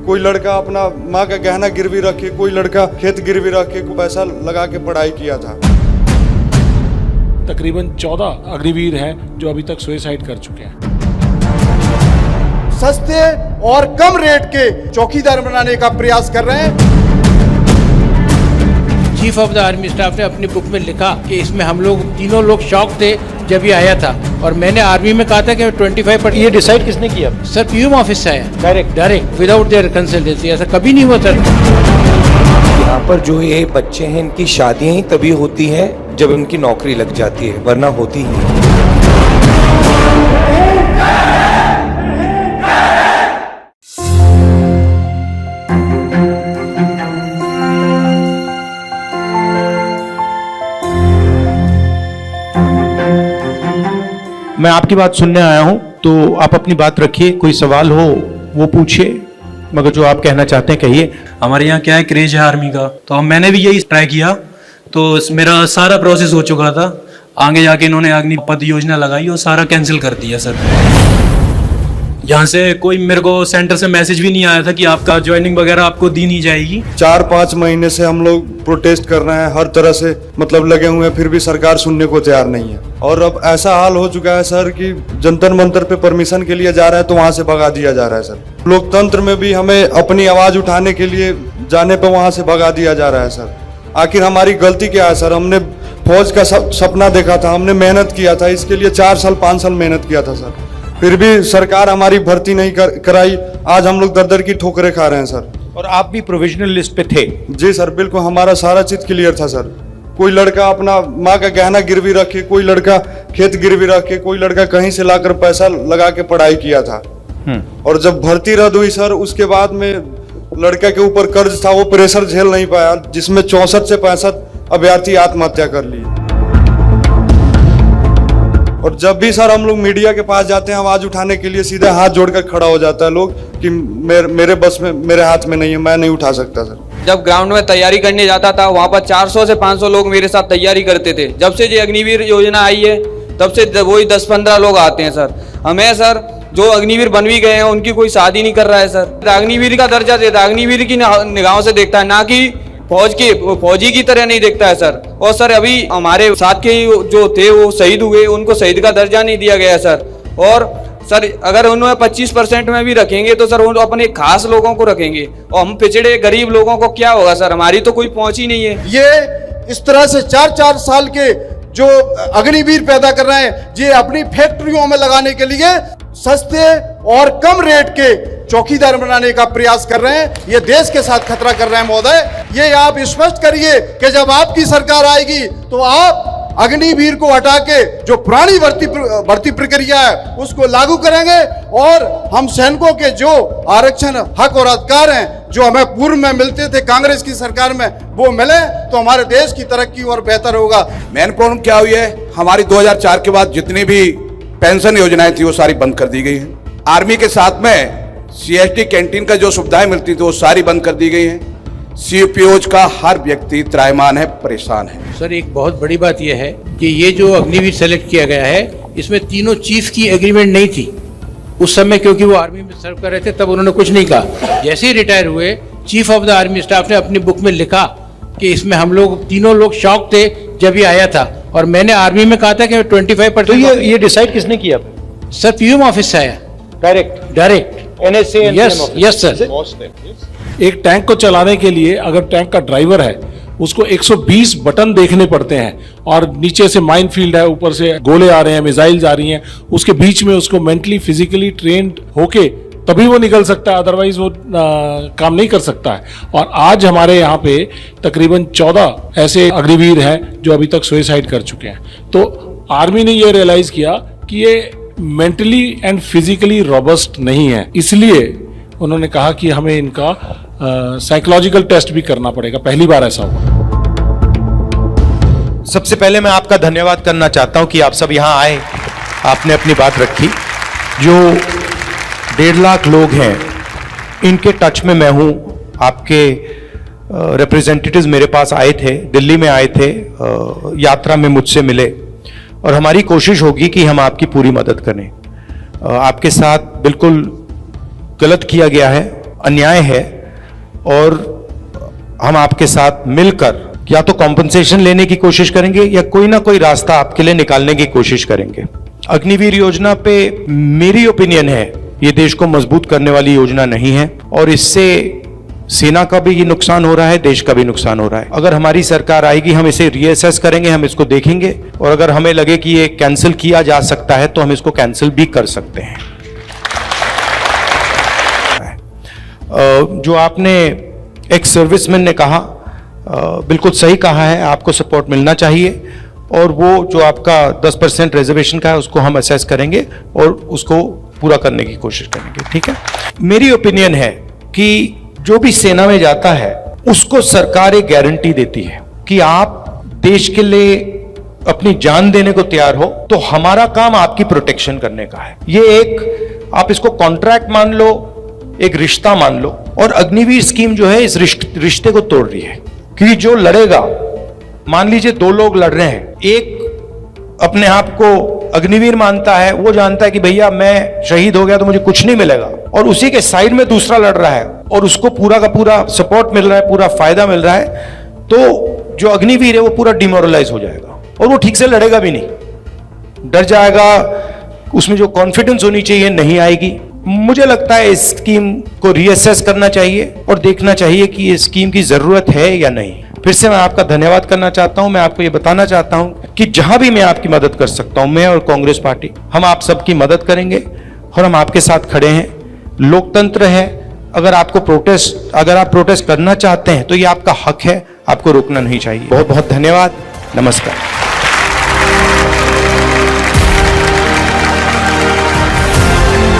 कोई लड़का अपना माँ का गहना गिरवी रख के, कोई लड़का खेत गिरवी रख के पैसा लगा के पढ़ाई किया था। तकरीबन 14 अग्निवीर हैं जो अभी तक सुसाइड कर चुके हैं। सस्ते और कम रेट के चौकीदार बनाने का प्रयास कर रहे हैं। Chief of the army staff ने अपनी बुक में लिखा कि इसमें हम लोग तीनों लोग शॉक थे जब ये आया था, और मैंने आर्मी में कहा था कि 25%। ये डिसाइड किसने किया? सर पीएम ऑफिस से आया, डायरेक्ट विदाउट देयर कंसल्टेंसी। ऐसा कभी नहीं हुआ सर। यहाँ पर जो ये बच्चे हैं, इनकी शादियां ही तभी होती हैं जब उनकी नौकरी लग जाती है, वरना होती ही नहीं। मैं आपकी बात सुनने आया हूं, तो आप अपनी बात रखिए, कोई सवाल हो वो पूछिए, मगर जो आप कहना चाहते हैं कहिए। हमारे यहाँ क्या है, क्रेज है आर्मी का, तो मैंने भी यही ट्राई किया, तो मेरा सारा प्रोसेस हो चुका था। आगे जाके इन्होंने अग्निपथ योजना लगाई और सारा कैंसिल कर दिया सर। यहाँ से कोई मेरे को सेंटर से मैसेज भी नहीं आया था कि आपका ज्वाइनिंग वगैरह आपको दी नहीं जाएगी। 4-5 महीने से हम लोग प्रोटेस्ट कर रहे हैं, हर तरह से मतलब लगे हुए हैं, फिर भी सरकार सुनने को तैयार नहीं है। और अब ऐसा हाल हो चुका है सर कि जंतर मंतर पे परमिशन के लिए जा रहा है तो वहाँ से भगा दिया जा रहा है सर। लोकतंत्र में भी हमें अपनी आवाज उठाने के लिए जाने पे वहाँ से भगा दिया जा रहा है सर। आखिर हमारी गलती क्या है सर? हमने फौज का सपना देखा था, हमने मेहनत किया था, इसके लिए 4 साल 5 साल मेहनत किया था सर, फिर भी सरकार हमारी भर्ती नहीं कराई। आज हम लोग दर-दर की ठोकरें खा रहे हैं सर। और आप भी प्रोविजनल लिस्ट पे थे? जी सर, बिल्कुल, हमारा सारा चीज क्लियर था सर। कोई लड़का अपना माँ का गहना गिरवी रख के, कोई लड़का खेत गिरवी रख के, कोई लड़का कहीं से लाकर पैसा लगा के पढ़ाई किया था। और जब भर्ती रद्द हुई सर, उसके बाद में लड़का के ऊपर कर्ज था, वो प्रेशर झेल नहीं पाया, जिसमें 64 से 65 अभ्यर्थी आत्महत्या कर लिए। और जब भी सर हम लोग मीडिया के पास जाते हैं आवाज उठाने के लिए, सीधे हाथ जोड़कर खड़ा हो जाता है लोग कि मेरे बस में, मेरे हाथ में नहीं है, मैं नहीं उठा सकता सर। जब ग्राउंड में तैयारी करने जाता था, वहाँ पर 400 से 500 लोग मेरे साथ तैयारी करते थे। जब से ये अग्निवीर योजना आई है, तब से वही 10-15 लोग आते हैं सर। हमें सर जो अग्निवीर बन भी गए हैं, उनकी कोई शादी नहीं कर रहा है सर। अग्निवीर का दर्जा देता, अग्निवीर की निगाहों से देखता है, ना कि फौजी की तरह नहीं देखता है सर। और सर अभी हमारे साथ के जो थे वो शहीद हुए, उनको शहीद का दर्जा नहीं दिया गया सर। और सर अगर उन्हें 25% में भी रखेंगे तो सर वो अपने खास लोगों को रखेंगे, और हम पिछड़े गरीब लोगों को क्या होगा सर? हमारी तो कोई पहुंच ही नहीं है। ये इस तरह से 4-4 साल के जो अग्निवीर पैदा कर रहे हैं, ये अपनी फैक्ट्रियों में लगाने के लिए सस्ते और कम रेट के चौकीदार बनाने का प्रयास कर रहे हैं। ये देश के साथ खतरा कर रहे हैं महोदय। ये आप स्पष्ट करिए कि जब आपकी सरकार आएगी तो आप अग्निवीर को हटा के जो पुरानी भर्ती प्रक्रिया है उसको लागू करेंगे, और हम सैनिकों के जो आरक्षण हक और अधिकार हैं जो हमें पूर्व में मिलते थे कांग्रेस की सरकार में, वो मिले तो हमारे देश की तरक्की और बेहतर होगा। मेन प्रॉब्लम क्या हुई है, हमारी 2004 के बाद जितनी भी पेंशन योजनाएं थी वो सारी बंद कर दी गई हैं। आर्मी के साथ में CST कैंटीन का जो सुविधाएं मिलती थी वो सारी बंद कर दी गई हैं। CPOज का हर व्यक्ति त्रायमान है, परेशान है। सर एक बहुत बड़ी बात यह है कि ये जो अग्निवीर सेलेक्ट किया गया है, इसमें तीनों चीफ की एग्रीमेंट नहीं थी उस समय, क्योंकि वो आर्मी में सर्व कर रहे थे, तब उन्होंने कुछ नहीं कहा। जैसे ही रिटायर हुए, chief of the army staff ने अपनी बुक में लिखा कि इसमें हम लोग तीनों लोग शॉक थे जब ये आया था, और मैंने आर्मी में कहा था कि 25%। तो ये डिसाइड किसने किया? सर पीएम ऑफिस से आया, डायरेक्ट NSA। Yes sir. एक टैंक को चलाने के लिए अगर टैंक का ड्राइवर है, उसको 120 बटन देखने पड़ते हैं, और नीचे से माइन फील्ड है, ऊपर से गोले आ रहे हैं, मिसाइल्स आ रही हैं, उसके बीच में उसको मेंटली फिजिकली ट्रेंड होके तभी वो निकल सकता है, अदरवाइज वो काम नहीं कर सकता है। और आज हमारे यहाँ पे तकरीबन 14 ऐसे अग्निवीर हैं जो अभी तक सुसाइड कर चुके हैं। तो आर्मी ने ये रियलाइज किया कि ये मेंटली एंड फिजिकली रोबस्ट नहीं है, इसलिए उन्होंने कहा कि हमें इनका साइकोलॉजिकल टेस्ट भी करना पड़ेगा। पहली बार ऐसा हुआ। सबसे पहले मैं आपका धन्यवाद करना चाहता हूं कि आप सब यहाँ आए, आपने अपनी बात रखी। जो 1.5 लाख लोग हैं, इनके टच में मैं हूं। आपके रिप्रेजेंटेटिव्स मेरे पास आए थे, दिल्ली में आए थे, यात्रा में मुझसे मिले, और हमारी कोशिश होगी कि हम आपकी पूरी मदद करें। आपके साथ बिल्कुल गलत किया गया है, अन्याय है और हम आपके साथ मिलकर या तो कॉम्पनसेशन लेने की कोशिश करेंगे या कोई ना कोई रास्ता आपके लिए निकालने की कोशिश करेंगे। अग्निवीर योजना पे मेरी ओपिनियन है ये देश को मजबूत करने वाली योजना नहीं है और इससे सेना का भी ये नुकसान हो रहा है, देश का भी नुकसान हो रहा है। अगर हमारी सरकार आएगी हम इसे रीअसेस करेंगे, हम इसको देखेंगे और अगर हमें लगे कि ये कैंसिल किया जा सकता है तो हम इसको कैंसिल भी कर सकते हैं। जो आपने एक सर्विसमैन ने कहा बिल्कुल सही कहा है, आपको सपोर्ट मिलना चाहिए और वो जो आपका 10% रिजर्वेशन का है उसको हम असेस करेंगे और उसको पूरा करने की कोशिश करेंगे, ठीक है। मेरी ओपिनियन है कि जो भी सेना में जाता है उसको सरकार एक गारंटी देती है कि आप देश के लिए अपनी जान देने को तैयार हो तो हमारा काम आपकी प्रोटेक्शन करने का है। ये एक आप इसको कॉन्ट्रैक्ट मान लो, एक रिश्ता मान लो और अग्निवीर स्कीम जो है इस रिश्ते को तोड़ रही है क्योंकि जो लड़ेगा, मान लीजिए 2 लोग लड़ रहे हैं, एक अपने आप को अग्निवीर मानता है, वो जानता है कि भैया मैं शहीद हो गया तो मुझे कुछ नहीं मिलेगा और उसी के साइड में दूसरा लड़ रहा है और उसको पूरा का पूरा सपोर्ट मिल रहा है, पूरा फायदा मिल रहा है, तो जो अग्निवीर है वो पूरा डिमोरलाइज हो जाएगा और वो ठीक से लड़ेगा भी नहीं, डर जाएगा, उसमें जो कॉन्फिडेंस होनी चाहिए नहीं आएगी। मुझे लगता है इस स्कीम को रीअसेस करना चाहिए और देखना चाहिए कि इस स्कीम की जरूरत है या नहीं। फिर से मैं आपका धन्यवाद करना चाहता हूं, मैं आपको ये बताना चाहता हूं कि जहां भी मैं आपकी मदद कर सकता हूं, मैं और कांग्रेस पार्टी हम आप सबकी मदद करेंगे और हम आपके साथ खड़े हैं। लोकतंत्र है, अगर आप प्रोटेस्ट करना चाहते हैं तो ये आपका हक है, आपको रोकना नहीं चाहिए। बहुत बहुत धन्यवाद, नमस्कार।